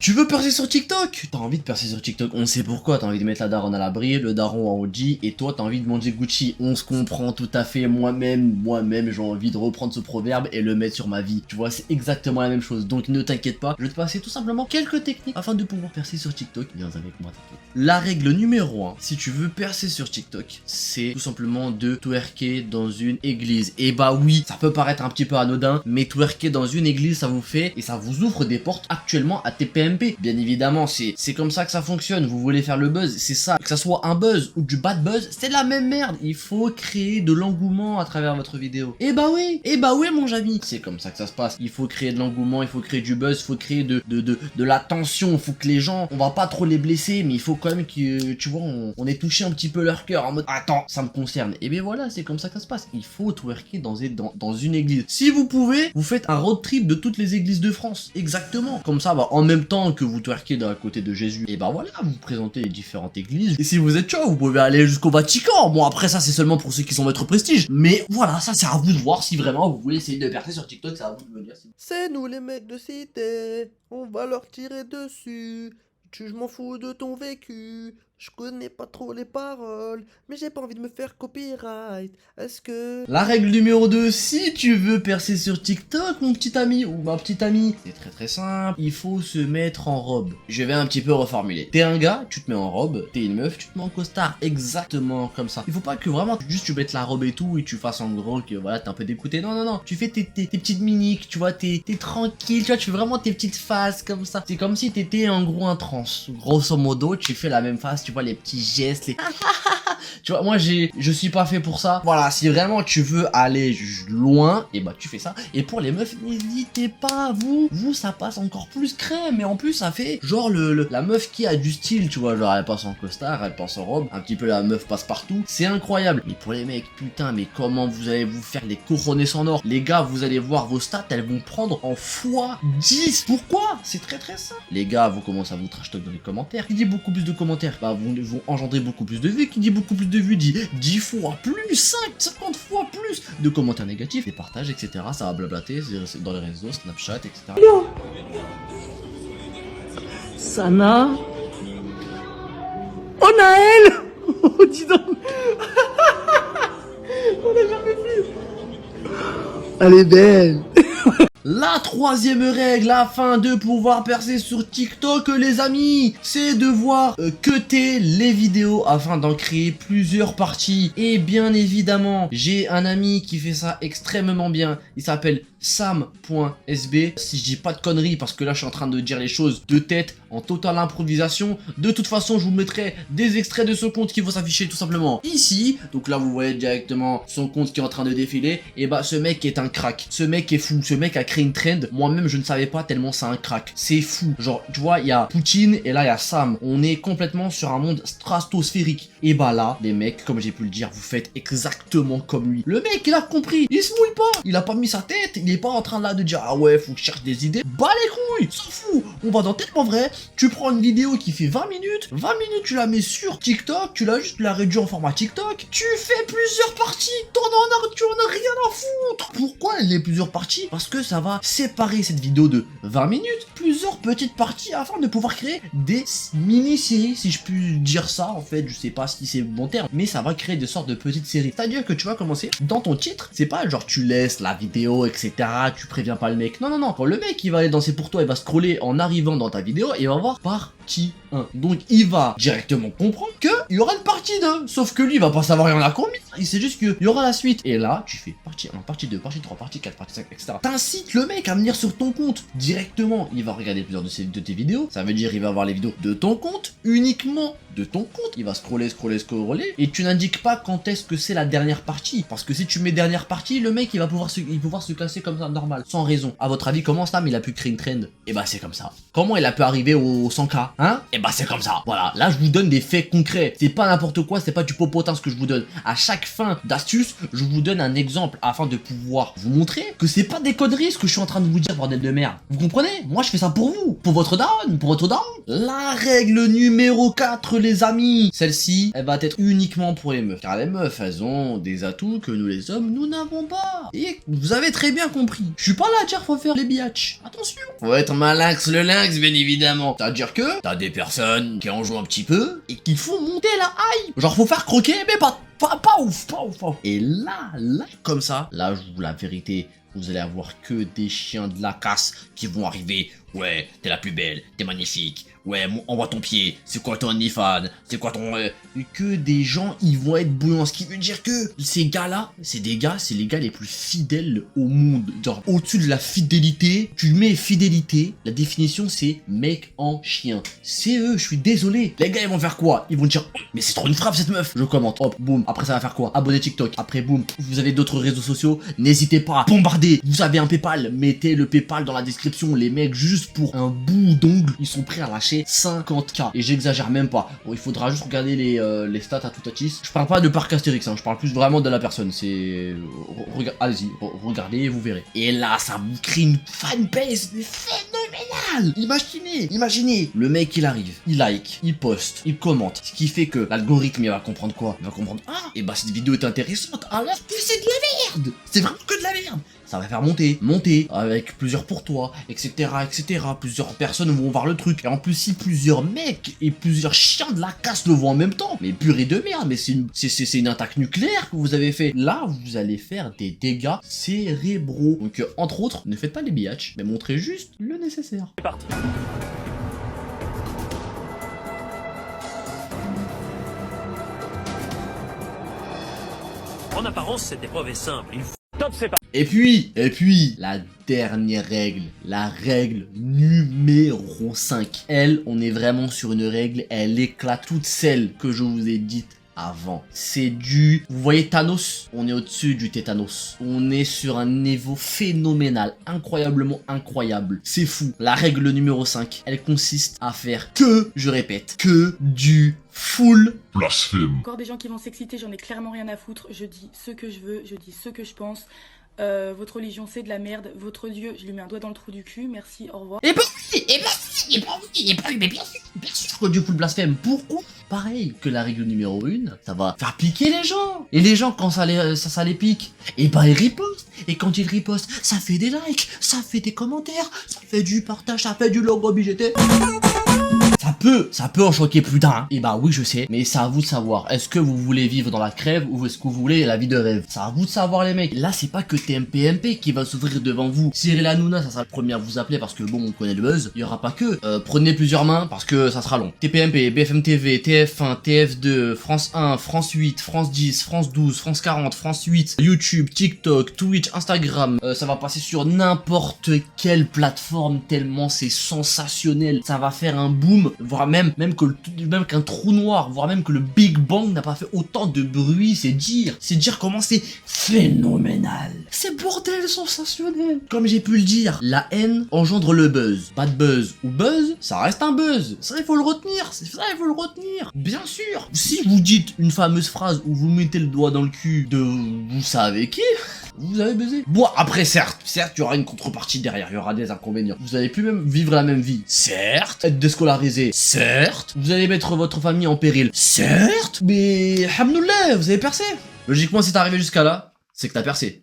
Tu veux percer sur TikTok? T'as envie de percer sur TikTok, on sait pourquoi, t'as envie de mettre la daronne à l'abri, le daron en OG, et toi t'as envie de manger Gucci. On se comprend tout à fait, moi-même j'ai envie de reprendre ce proverbe et le mettre sur ma vie. Tu vois, c'est exactement la même chose, donc ne t'inquiète pas, je vais te passer tout simplement quelques techniques afin de pouvoir percer sur TikTok. Viens avec moi, t'inquiète. La règle numéro 1, si tu veux percer sur TikTok, c'est tout simplement de twerker dans une église. Et bah oui, ça peut paraître un petit peu anodin, mais twerker dans une église, ça vous fait et ça vous ouvre des portes actuellement à TPMP. Bien évidemment, c'est comme ça que ça fonctionne. Vous voulez faire le buzz, c'est ça. Que ça soit un buzz ou du bad buzz, c'est la même merde. Il faut créer de l'engouement à travers votre vidéo. Et bah oui, mon ami. C'est comme ça que ça se passe. Il faut créer de l'engouement, il faut créer du buzz, il faut créer de la tension. Il faut que les gens, on va pas trop les blesser, mais il faut quand même que, tu vois, on ait touché un petit peu leur cœur en mode attends, ça me concerne. Et bien voilà, c'est comme ça que ça se passe. Il faut twerker dans une église. Si vous pouvez, vous faites un road trip de toutes les églises de France. Exactement. Comme ça, bah, en même temps que vous twerkez à côté de Jésus, et bah voilà, vous présentez les différentes églises. Et si vous êtes chaud, vous pouvez aller jusqu'au Vatican. Bon, après ça, c'est seulement pour ceux qui sont votre prestige. Mais voilà, ça c'est à vous de voir si vraiment vous voulez essayer de percer sur TikTok, c'est à vous de me dire. C'est nous les mecs de cité, on va leur tirer dessus. Je m'en fous de ton vécu, je connais pas trop les paroles, mais j'ai pas envie de me faire copyright. Est-ce que... La règle numéro 2, si tu veux percer sur TikTok, mon petit ami ou ma petite amie, c'est très simple, il faut se mettre en robe. Je vais un petit peu reformuler. T'es un gars, tu te mets en robe, t'es une meuf, tu te mets en costard, exactement comme ça. Il faut pas que vraiment juste tu mettes la robe et tout et tu fasses en gros que voilà, t'es un peu dégoûté. Non, tu fais tes petites mimiques, tu vois, t'es tranquille, tu vois, tu fais vraiment tes petites faces comme ça. C'est comme si t'étais en gros un trans. Grosso modo, tu fais la même face, tu vois les petits gestes, les... Tu vois, moi je suis pas fait pour ça. Voilà, si vraiment tu veux aller loin, et bah tu fais ça. Et pour les meufs, n'hésitez pas, vous ça passe encore plus crème. Et en plus ça fait genre la meuf qui a du style, tu vois, genre elle passe en costard, elle passe en robe, un petit peu la meuf passe partout. C'est incroyable. Mais pour les mecs, putain, mais comment vous allez vous faire les couronnés en or? Les gars, vous allez voir vos stats, elles vont prendre en x10. Pourquoi? C'est très simple. Les gars, vous commencez à vous trash talk dans les commentaires. Qui dit beaucoup plus de commentaires, bah vont engendrer beaucoup plus de vues. Qui dit beaucoup plus de vues dit 10 fois plus, 50 fois plus de commentaires négatifs, des partages, etc. Ça va blablater dans les réseaux, Snapchat, etc. Sana... Oh Naël. Oh dis donc. On l'a jamais vu. Elle est belle. La troisième règle afin de pouvoir percer sur TikTok, les amis, c'est de voir cutter les vidéos afin d'en créer plusieurs parties. Et bien évidemment, j'ai un ami qui fait ça extrêmement bien. Il s'appelle sam.sb. Si je dis pas de conneries, parce que là je suis en train de dire les choses de tête, en totale improvisation. De toute façon, je vous mettrai des extraits de ce compte qui vont s'afficher tout simplement ici. Donc là, vous voyez directement son compte qui est en train de défiler. Et bah, ce mec est un crack. Ce mec est fou. Ce mec a créé une trend. Moi-même, je ne savais pas tellement c'est un crack. C'est fou. Genre, tu vois, il y a Poutine et là, il y a Sam. On est complètement sur un monde stratosphérique. Et bah là, les mecs, comme j'ai pu le dire, vous faites exactement comme lui. Le mec, il a compris. Il se mouille pas. Il a pas mis sa tête. Il est pas en train là de dire, ah ouais, faut que je cherche des idées. Bah les couilles, s'en fout. On va dans tellement vrai. Tu prends une vidéo qui fait 20 minutes, tu la mets sur TikTok, tu l'as juste la réduit en format TikTok, tu fais plusieurs parties, tu en as rien à foutre. Pourquoi les plusieurs parties? Parce que ça va séparer cette vidéo de 20 minutes, plusieurs petites parties afin de pouvoir créer des mini-séries, si je puis dire ça, en fait, je sais pas si c'est le bon terme, mais ça va créer des sortes de petites séries. C'est-à-dire que tu vas commencer dans ton titre, c'est pas genre tu laisses la vidéo, etc., tu préviens pas le mec, non, quand le mec il va aller danser pour toi, il va scroller en arrivant dans ta vidéo, et il va voir partie 1. Donc il va directement comprendre qu'il y aura une partie 2. Sauf que lui il va pas savoir il y en a combien. Il sait juste qu'il y aura la suite. Et là tu fais partie 1, partie 2, partie 3, partie 4, partie 5, etc. T'incites le mec à venir sur ton compte directement. Il va regarder plusieurs de tes vidéos. Ça veut dire il va voir les vidéos de ton compte, uniquement de ton compte. Il va scroller. Et tu n'indiques pas quand est-ce que c'est la dernière partie. Parce que si tu mets dernière partie, le mec il va pouvoir se classer comme ça normal. Sans raison. À votre avis, comment Sam il a pu créer une trend? Et bah c'est comme ça. Comment il a pu arriver au 100K? Hein? Et bah c'est comme ça. Voilà, là je vous donne des faits concrets. C'est pas n'importe quoi, c'est pas du popotin ce que je vous donne. À chaque fin d'astuce, je vous donne un exemple afin de pouvoir vous montrer que c'est pas des conneries ce que je suis en train de vous dire, bordel de merde. Vous comprenez? Moi je fais ça pour vous, pour votre daronne, La règle numéro 4, les amis. Celle-ci, elle va être uniquement pour les meufs. Car les meufs, elles ont des atouts que nous les hommes, nous n'avons pas. Et vous avez très bien compris. Je suis pas là à dire faut faire les biatchs. Attention. Faut être malax le lynx, bien évidemment. C'est-à-dire que t'as des personnes qui en jouent un petit peu et qu'il faut monter la hype. Genre faut faire croquer, mais pas ouf. Et là, comme ça, là, je vous la vérité, vous allez avoir que des chiens de la casse qui vont arriver. Ouais, t'es la plus belle, t'es magnifique. Ouais, envoie ton pied. C'est quoi ton OnlyFans? C'est quoi ton... Et que des gens, ils vont être bouillants. Ce qui veut dire que ces gars-là, c'est les gars les plus fidèles au monde. Genre, au-dessus de la fidélité, tu mets fidélité. La définition, c'est mec en chien. C'est eux, je suis désolé. Les gars, ils vont faire quoi? Ils vont dire, oh, mais c'est trop une frappe cette meuf. Je commente, hop, boum. Après, ça va faire quoi? Abonner TikTok. Après, boum. Vous avez d'autres réseaux sociaux. N'hésitez pas à bombarder. Vous avez un PayPal. Mettez le PayPal dans la description. Les mecs, juste pour un bout d'ongle, ils sont prêts à lâcher 50K. Et j'exagère même pas. Bon, il faudra juste regarder les stats à tout atis. Je parle pas de Parc Astérix, hein. Je parle plus vraiment de la personne. C'est... Allez-y, regardez et vous verrez. Et là, ça vous crée une fanbase phénoménale. Imaginez. Le mec, il arrive, il like, il poste, il commente. Ce qui fait que l'algorithme, il va comprendre quoi? Il va comprendre, ah, et bah cette vidéo est intéressante. Alors que c'est de la merde. C'est vraiment que de la merde. Ça va faire monter, avec plusieurs pour toi, etc. Plusieurs personnes vont voir le truc. Et en plus, si plusieurs mecs et plusieurs chiens de la casse le voient en même temps, mais purée de merde, mais c'est une attaque nucléaire que vous avez fait. Là, vous allez faire des dégâts cérébraux. Donc, entre autres, ne faites pas les biatchs, mais montrez juste le nécessaire. C'est parti. En apparence, cette épreuve est simple. Top, c'est parti. Et puis, la dernière règle, la règle numéro 5. Elle, on est vraiment sur une règle, elle éclate toutes celles que je vous ai dites avant. C'est du... Vous voyez Thanos? On est au-dessus du tétanos. On est sur un niveau phénoménal, incroyablement incroyable. C'est fou. La règle numéro 5, elle consiste à faire que, je répète, que du full blasphème. Encore des gens qui vont s'exciter, j'en ai clairement rien à foutre. Je dis ce que je veux, je dis ce que je pense. Votre religion c'est de la merde. Votre Dieu, je lui mets un doigt dans le trou du cul. Merci, au revoir. Et bah oui, mais bien sûr que du full blasphème. Pourquoi? Pareil que la règle numéro 1, ça va faire piquer les gens. Et les gens, quand ça les pique, et bah ils ripostent. Et quand ils ripostent, ça fait des likes, ça fait des commentaires, ça fait du partage, ça fait du logo BGT. Ça peut en choquer plus d'un. Et bah oui, je sais, mais c'est à vous de savoir. Est-ce que vous voulez vivre dans la crève ou est-ce que vous voulez la vie de rêve? C'est à vous de savoir, les mecs. Là, c'est pas que TMPMP qui va s'ouvrir devant vous. Cyril Hanouna, ça sera le premier à vous appeler parce que bon, on connaît le buzz. Il y aura pas que. Prenez plusieurs mains parce que ça sera long. TPMP, BFM TV, TF1, TF2, France 1, France 8, France 10, France 12, France 40, France 8, YouTube, TikTok, Twitch, Instagram. Ça va passer sur n'importe quelle plateforme tellement c'est sensationnel. Ça va faire un boom, voire même qu'un trou noir, voire même que le Big Bang n'a pas fait autant de bruit. C'est dire comment c'est phénoménal. C'est bordel sensationnel. Comme j'ai pu le dire, la haine engendre le buzz. Pas de buzz ou buzz, ça reste un buzz. Ça, il faut le retenir. Bien sûr. Si vous dites une fameuse phrase où vous mettez le doigt dans le cul de vous savez qui, vous avez buzzé. Bon, après, certes, il y aura une contrepartie derrière, il y aura des inconvénients. Vous allez plus même vivre la même vie. Certes. Être déscolarisé. Certes. Vous allez mettre votre famille en péril. Certes. Mais, hamdoulilah, vous avez percé. Logiquement, si t'es arrivé jusqu'à là, c'est que t'as percé.